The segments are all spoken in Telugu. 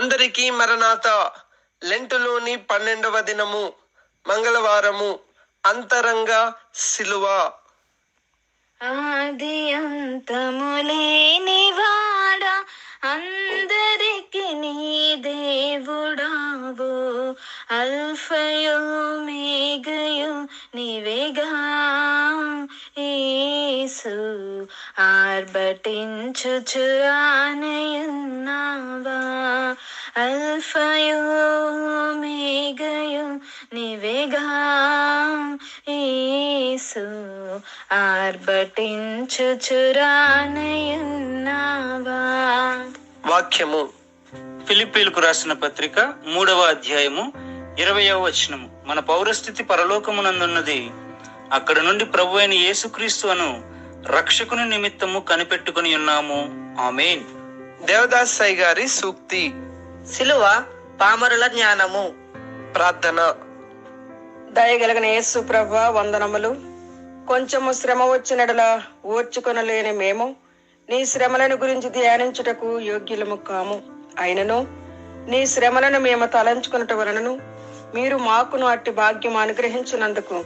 అందరికీ మరణాత. లెంటులోని 12వ దినము, మంగళవారము. అంతరంగ సిలువ. ఆది అంతములేనివాడా, అందరికి నీ దేవుడావు. అల్ఫయో మేఘయో నీవేగా యేసు. ఆర్భటించుచు ఆనయున్నావా. అల్ఫయో మేఘయో నీవేగా యేసు. ఆర్భటించుచు రానయున్నావా. వాక్యము ఫిలిప్పీలకు రాసిన పత్రిక 3వ అధ్యాయము 20వ వచనము. మన పౌరస్థితి పరలోకమునందున్నది. అక్కడ నుండి ప్రభు అయిన యేసుక్రీస్తు అను రక్షకుని నిమిత్తము కనిపెట్టుకుని ఉన్నాము. ఆమేన్. దేవదాస్ సాయి గారి సూక్తి. సిలువ పామరుల జ్ఞానము. ప్రార్థన. దయగలిగిన యేసు ప్రభువా, వందనములు. కొంచెము శ్రమ వచ్చినడలా ఓర్చుకొనలేని మేము నీ శ్రమలను గురించి ధ్యానించుటకు యోగ్యులము కాము. అయినను నీ శ్రమలను మేము తలంచుకున్నట వలనను మీరు మాకును అట్టి భాగ్యం అనుగ్రహించినందుకు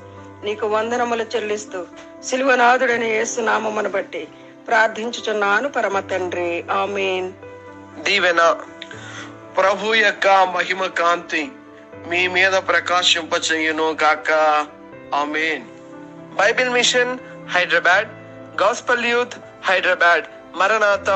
నీకు వందనములు చెల్లిస్తూ సిలువనాథుడైన యేసు నామమును బట్టి ప్రార్థించుచున్నాను పరమ తండ్రి. ఆమేన్. దీవెన. ప్రభు యొక్క మహిమ కాంతి మీ మీద ప్రకాశింపచేయును గాక. Amen. Bible mission Hyderabad, gospel youth Hyderabad. మరణాత.